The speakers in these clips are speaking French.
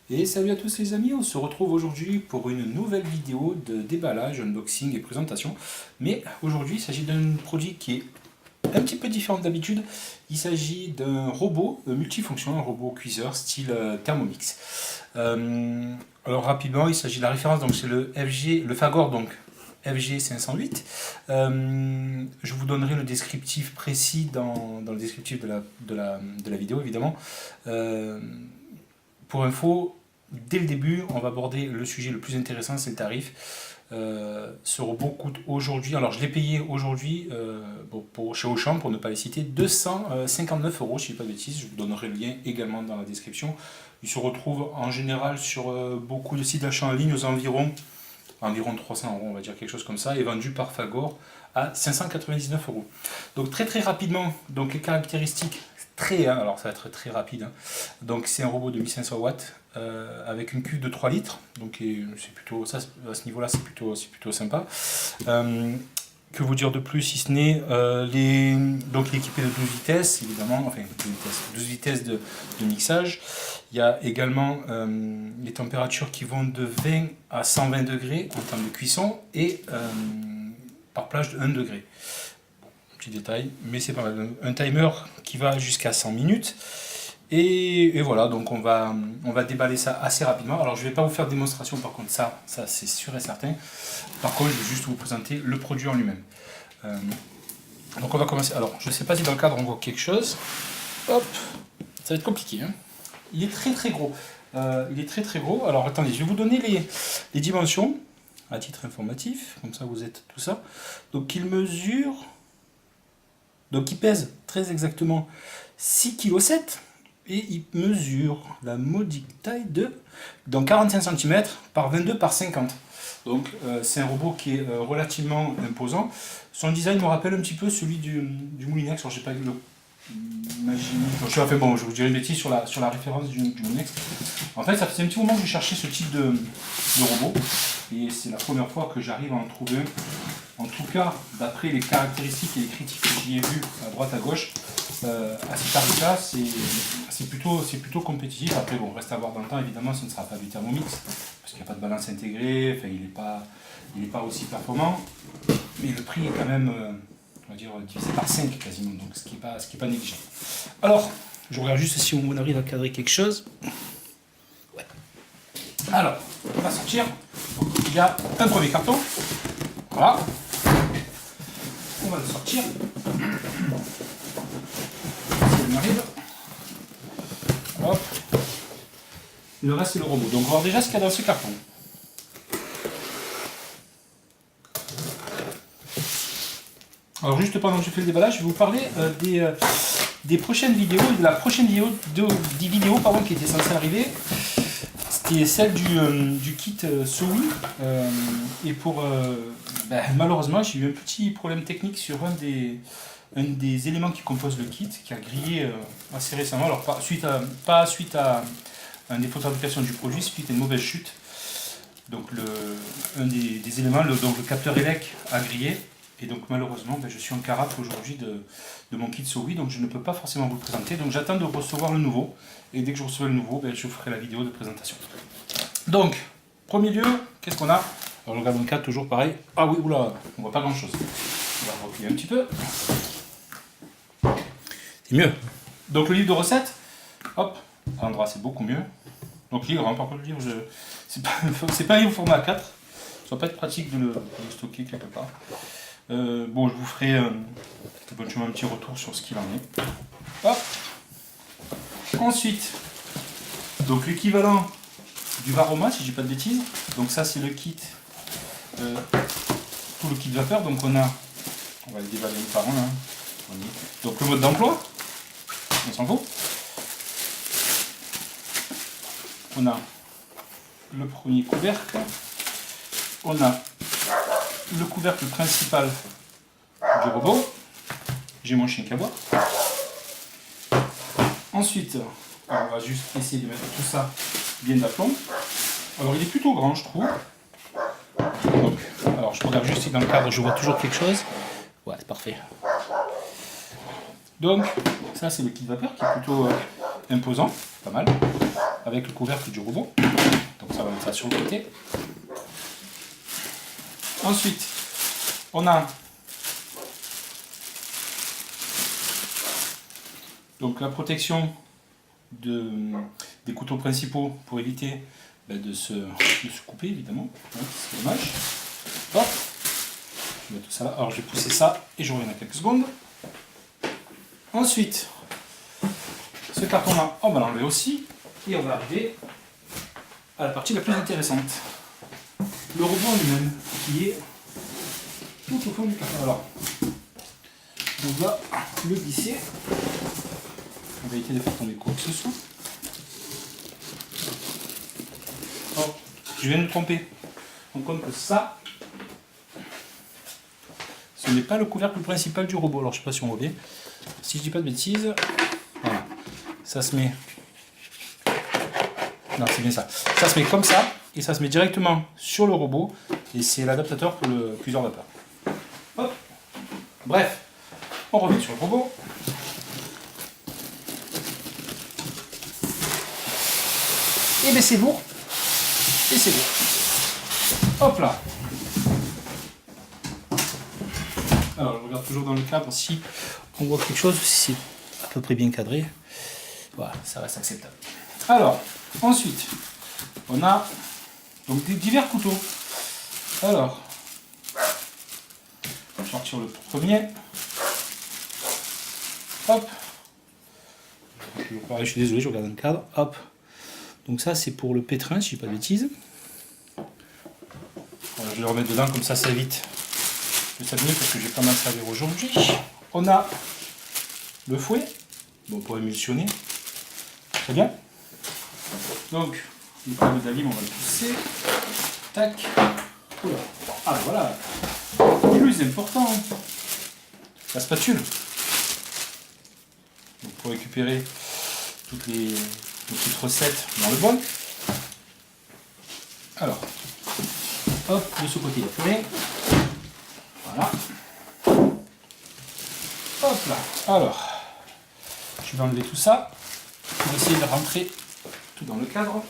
Et salut à tous les amis, on se retrouve aujourd'hui pour une nouvelle vidéo de déballage, unboxing et présentation. Mais aujourd'hui il s'agit d'un produit qui est un petit peu différent d'habitude. Il s'agit d'un robot multifonction, un robot cuiseur style Thermomix. Alors rapidement, il s'agit de la référence, donc c'est le FG, le Fagor, donc FG 508. Je vous donnerai le descriptif précis dans le descriptif de la vidéo évidemment. Pour info, dès le début, on va aborder le sujet le plus intéressant, c'est le tarif. Ce robot coûte aujourd'hui, alors je l'ai payé aujourd'hui chez Auchan, pour ne pas les citer, 259 euros, si je ne dis pas de bêtises. Je vous donnerai le lien également dans la description. Il se retrouve en général sur beaucoup de sites d'achat en ligne aux environ 300 euros, on va dire quelque chose comme ça, et vendu par Fagor à 599 euros. Donc très rapidement, donc les caractéristiques, alors ça va être très rapide, hein. Donc c'est un robot de 1500 watts avec une cuve de 3 litres, donc c'est plutôt, ça, à ce niveau là c'est plutôt sympa. Que vous dire de plus si ce n'est donc il est équipé de 12 vitesses évidemment, enfin 12 vitesses de mixage. Il y a également les températures qui vont de 20 à 120 degrés en termes de cuisson et par plage de 1 degré. Petit détail, mais c'est pas mal. Un timer qui va jusqu'à 100 minutes. Et voilà, donc on va déballer ça assez rapidement. Alors je ne vais pas vous faire de démonstration par contre, ça c'est sûr et certain. Par contre, je vais juste vous présenter le produit en lui-même. Donc on va commencer. Alors je ne sais pas si dans le cadre on voit quelque chose. Hop, ça va être compliqué, hein. Il est très gros. Il est très gros. Alors attendez, je vais vous donner les dimensions à titre informatif, comme ça vous êtes tout ça. Donc il mesure, donc il pèse très exactement 6,7 kg. Et il mesure la modique taille de 45 cm par 22 par 50. Donc c'est un robot qui est relativement imposant. Son design me rappelle un petit peu celui du Moulinex. Alors j'ai pas le imaginer. Bon, je vous dirai une bêtise sur la référence du Moulinex. En fait, ça faisait un petit moment que je cherchais ce type de robot. Et c'est la première fois que j'arrive à en trouver un. En tout cas, d'après les caractéristiques et les critiques que j'y ai vues à droite à gauche, à ce tarif-là, c'est plutôt compétitif. Après, bon, reste à voir dans le temps, évidemment, ce ne sera pas du Thermomix, parce qu'il n'y a pas de balance intégrée, enfin, il n'est pas aussi performant, mais le prix est quand même, on va dire, divisé par 5 quasiment, donc ce qui est pas négligeable. Alors, je regarde juste si on arrive à cadrer quelque chose. Ouais. Alors, on va sortir. Il y a un premier carton. Voilà. On va le sortir. On arrive. Hop. Le reste c'est le robot. Donc on va voir déjà ce qu'il y a dans ce carton. Alors juste pendant que je fais le déballage, je vais vous parler des prochaines vidéos, de la prochaine vidéo, des vidéos pardon, qui était censée arriver. C'était celle du kit Sowi. Et malheureusement j'ai eu un petit problème technique sur un des éléments qui composent le kit, qui a grillé assez récemment. Alors pas suite à un défaut de fabrication du produit, suite à une mauvaise chute. Donc un des éléments, donc le capteur ELEC a grillé. Et donc malheureusement, je suis en carafe aujourd'hui de mon kit Sowi, donc je ne peux pas forcément vous le présenter. Donc j'attends de recevoir le nouveau. Et dès que je recevrai le nouveau, je vous ferai la vidéo de présentation. Donc, premier lieu, qu'est-ce qu'on a? Alors je regarde dans le cadre, toujours pareil. Ah oui, oula, on voit pas grand chose. On va replier un petit peu. C'est mieux. Donc le livre de recettes, hop, à l'endroit c'est beaucoup mieux. Donc livre, par contre le livre, c'est pas un livre format A4. Ça va pas être pratique de le stocker quelque part. Bon, je vous ferai éventuellement un petit retour sur ce qu'il en est. Hop. Ensuite, donc l'équivalent du Varoma, si je dis pas de bêtises. Donc ça c'est le kit, tout le kit vapeur. Donc on va les déballer une par un. Hein. Donc le mode d'emploi, on s'en fout. On a le premier couvercle. On a le couvercle principal du robot. J'ai mon chien qui aboie. Ensuite, on va juste essayer de mettre tout ça bien d'aplomb. Alors il est plutôt grand, je trouve. Donc, alors je regarde juste si dans le cadre je vois toujours quelque chose. Ouais, c'est parfait. Donc ça c'est le kit vapeur qui est imposant, pas mal, avec le couvercle du robot. Donc ça va mettre ça sur le côté. Ensuite, on a donc la protection des couteaux principaux pour éviter de se couper, évidemment. Hein, c'est dommage. Hop, je mets tout ça là. Alors je vais pousser ça et je reviens dans quelques secondes. Ensuite, ce carton-là, on va l'enlever aussi et on va arriver à la partie la plus intéressante. Le robot en lui-même, qui est tout au fond du carton. Alors, on va le glisser. On va éviter de faire tomber quoi que ce soit. Oh, je viens de me tromper. On compte que ça, ce n'est pas le couvercle principal du robot. Alors, je ne sais pas si on voit bien. Si je dis pas de bêtises, voilà. Ça se met. Non, c'est bien ça. Ça se met comme ça et ça se met directement sur le robot et c'est l'adaptateur pour le cuiseur vapeur. Hop. Bref, on revient sur le robot. Et bien c'est lourd. Et c'est lourd. Hop là. Alors je regarde toujours dans le cadre si on voit quelque chose, si c'est à peu près bien cadré. Voilà, ça reste acceptable. Alors, ensuite, on a donc des divers couteaux. Alors, on va sortir le premier. Hop. Je suis désolé, je regarde dans le cadre. Hop. Donc ça, c'est pour le pétrin, si je ne dis pas de bêtises. Voilà, je vais le remettre dedans, comme ça évite de s'abîmer, parce que j'ai pas mal servi aujourd'hui. On a le fouet, bon, pour émulsionner. Très bien. Donc, le câble d'alim, on va le pousser. Tac. Oula. Ah, voilà. Et lui, c'est important. La spatule. Donc, pour récupérer toutes les petites recettes dans le bol. Alors, hop, de ce côté, il y a plus rien. Voilà. Hop là. Alors, je vais enlever tout ça. Je vais essayer de rentrer tout dans le cadre.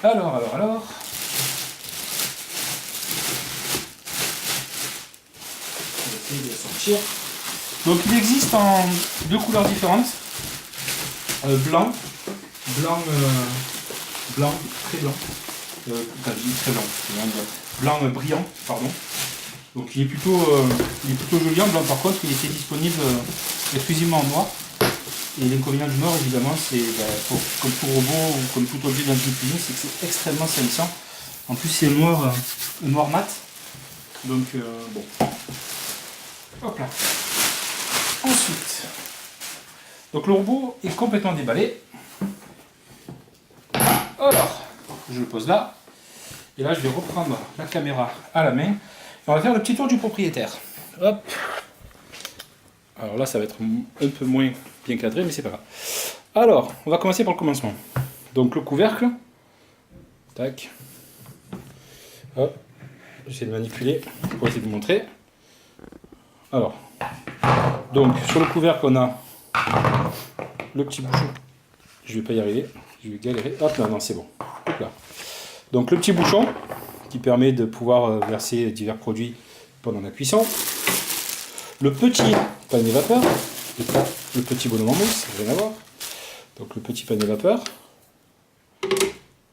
Alors. On va essayer de le sortir. Donc il existe en deux couleurs différentes. Blanc, très blanc. Très blanc. Blanc brillant, pardon. Donc il est plutôt joli en blanc. Par contre, il était disponible exclusivement en noir. Et l'inconvénient du noir, évidemment, c'est comme tout robot ou comme tout objet dans une cuisine, c'est que c'est extrêmement salissant. En plus, c'est un noir mat. Donc, bon. Hop là. Ensuite, donc le robot est complètement déballé. Alors, je le pose là. Et là, je vais reprendre la caméra à la main. Et on va faire le petit tour du propriétaire. Hop. Alors là, ça va être un peu moins bien cadré, mais c'est pas grave. Alors, on va commencer par le commencement. Donc le couvercle. Tac. Hop. J'essaie de manipuler pour essayer de vous montrer. Alors, donc sur le couvercle, on a le petit bouchon. Je vais pas y arriver, je vais galérer. Hop là, non, c'est bon. Hop là. Donc le petit bouchon qui permet de pouvoir verser divers produits pendant la cuisson. Le petit panier vapeur, et pas le petit bonhomme en mousse, rien à voir. Donc le petit panier vapeur.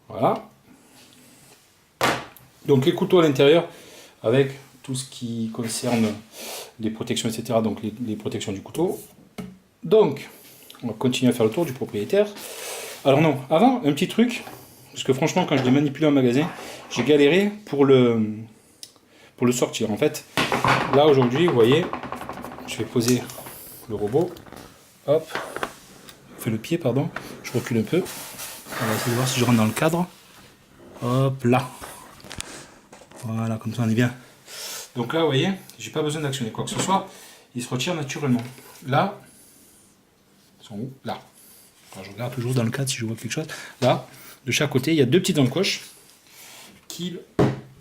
Voilà. Donc les couteaux à l'intérieur avec tout ce qui concerne les protections, etc. Donc les protections du couteau. Donc, on va continuer à faire le tour du propriétaire. Alors non, avant, un petit truc, parce que franchement, quand je l'ai manipulé en magasin, j'ai galéré pour le sortir. En fait, là aujourd'hui, vous voyez, je vais poser le robot. Hop, je fais le pied, pardon. Je recule un peu. On va essayer de voir si je rentre dans le cadre. Hop là. Voilà, comme ça on est bien. Donc là, vous voyez, j'ai pas besoin d'actionner quoi que ce soit. Il se retire naturellement. Là, ils sont où? Là. Alors, je regarde toujours dans le cadre si je vois quelque chose. Là, de chaque côté, il y a deux petites encoches.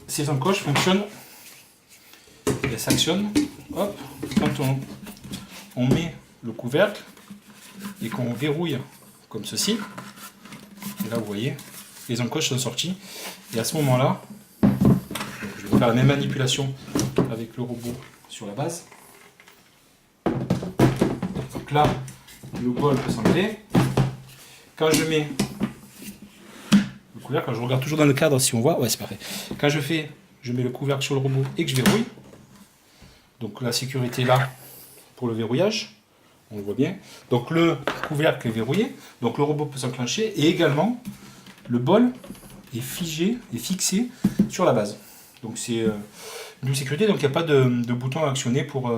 Ces encoches fonctionnent. Elles s'actionnent. Hop. Quand on met le couvercle, et qu'on verrouille comme ceci, et là vous voyez, les encoches sont sorties, et à ce moment-là, je vais faire la même manipulation avec le robot sur la base. Donc là, le bol peut s'enlever. Quand je mets le couvercle, quand je regarde toujours dans le cadre si on voit, ouais c'est parfait. Quand je mets le couvercle sur le robot et que je verrouille, donc la sécurité est là pour le verrouillage, on le voit bien. Donc le couvercle est verrouillé, donc le robot peut s'enclencher et également le bol est figé, est fixé sur la base. Donc c'est une sécurité, donc il n'y a pas de bouton à actionner pour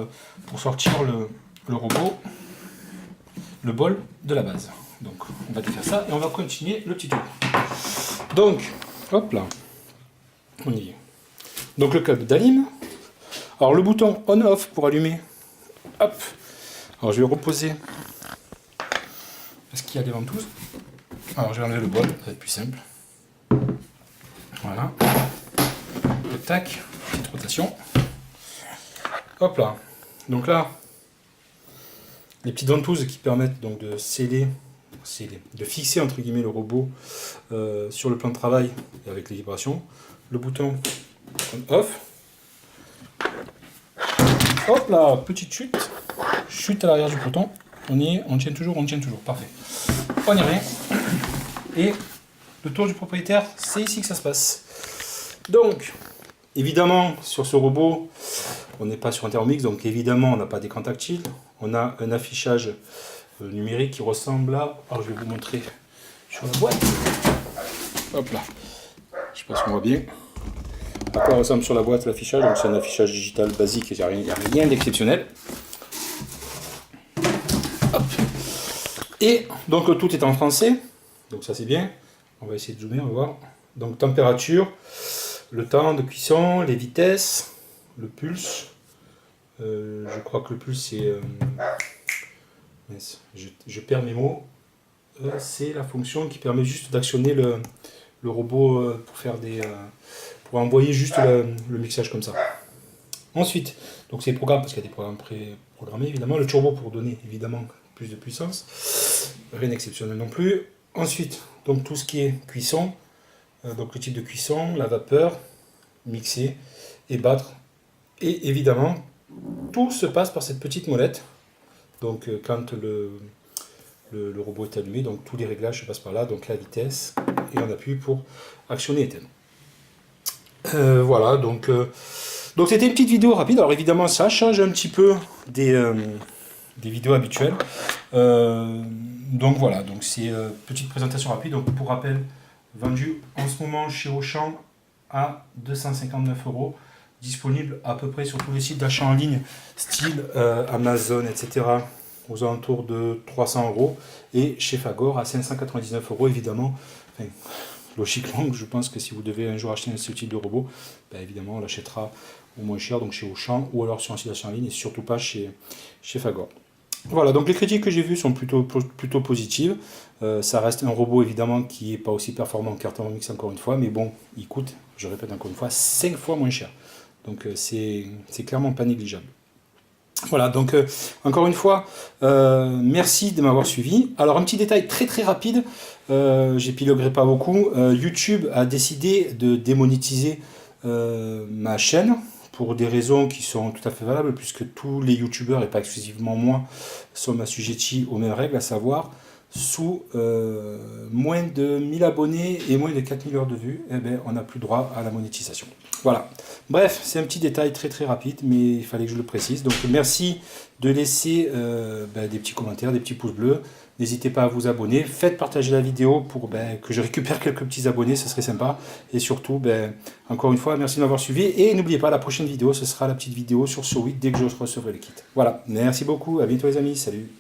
sortir le robot, le bol de la base. Donc on va défaire ça et on va continuer le petit tour. Donc, hop là, on y est. Donc le câble d'allume. Alors le bouton on-off pour allumer, hop. Alors je vais reposer, parce qu'il y a des ventouses. Alors je vais enlever le bol, ça va être plus simple. Voilà. Et tac, petite rotation. Hop là. Donc là, les petites ventouses qui permettent donc de de fixer entre guillemets le robot sur le plan de travail et avec les vibrations. Le bouton on-off. Hop là, petite chute. Chute à l'arrière du bouton. On y est, on tient toujours, parfait. On y revient. Et le tour du propriétaire, c'est ici que ça se passe. Donc, évidemment, sur ce robot, on n'est pas sur un Thermomix, donc évidemment, on n'a pas d'écran tactile. On a un affichage numérique qui ressemble à... Alors, je vais vous montrer sur la boîte. Hop là. Je sais pas si on voit bien. À quoi ressemble sur la boîte l'affichage? Donc, c'est un affichage digital basique, il n'y a rien d'exceptionnel. Et donc, le tout est en français. Donc, ça, c'est bien. On va essayer de zoomer, on va voir. Donc, température, le temps de cuisson, les vitesses, le pulse. Je crois que le pulse, c'est... je perds mes mots. C'est la fonction qui permet juste d'actionner le robot pour faire pour envoyer juste le mixage comme ça. Ensuite, donc c'est les programmes, parce qu'il y a des programmes pré-programmés, évidemment. Le turbo pour donner, évidemment, plus de puissance. Rien d'exceptionnel non plus. Ensuite, donc tout ce qui est cuisson, donc le type de cuisson, la vapeur, mixer et battre. Et évidemment, tout se passe par cette petite molette. Donc quand le robot est allumé, donc tous les réglages se passent par là, donc la vitesse, et on appuie pour actionner et éteindre. Voilà, donc c'était une petite vidéo rapide. Alors évidemment, ça change un petit peu des vidéos habituelles. Donc voilà, donc c'est petite présentation rapide. Donc pour rappel, vendu en ce moment chez Auchan à 259 €, disponible à peu près sur tous les sites d'achat en ligne, style Amazon, etc., aux alentours de 300 €, et chez Fagor à 599 €, évidemment. Enfin, logiquement, je pense que si vous devez un jour acheter ce type de robot, ben évidemment on l'achètera au moins cher, donc chez Auchan, ou alors sur un site d'achat en ligne, et surtout pas chez Fagor. Voilà, donc les critiques que j'ai vues sont plutôt positives. Ça reste un robot évidemment qui n'est pas aussi performant qu'un Thermomix encore une fois, mais bon, il coûte, je répète encore une fois, 5 fois moins cher. Donc c'est clairement pas négligeable. Voilà, donc encore une fois, merci de m'avoir suivi. Alors un petit détail très rapide, j'épiloguerai pas beaucoup. YouTube a décidé de démonétiser ma chaîne, pour des raisons qui sont tout à fait valables, puisque tous les youtubeurs, et pas exclusivement moi, sont assujettis aux mêmes règles, à savoir, sous moins de 1000 abonnés et moins de 4000 heures de vue, eh bien, on n'a plus droit à la monétisation. Voilà. Bref, c'est un petit détail très rapide, mais il fallait que je le précise. Donc merci de laisser des petits commentaires, des petits pouces bleus. N'hésitez pas à vous abonner. Faites partager la vidéo pour que je récupère quelques petits abonnés, ce serait sympa. Et surtout, encore une fois, merci de m'avoir suivi. Et n'oubliez pas, la prochaine vidéo, ce sera la petite vidéo sur So8 dès que je recevrai le kit. Voilà, merci beaucoup, à bientôt les amis, salut.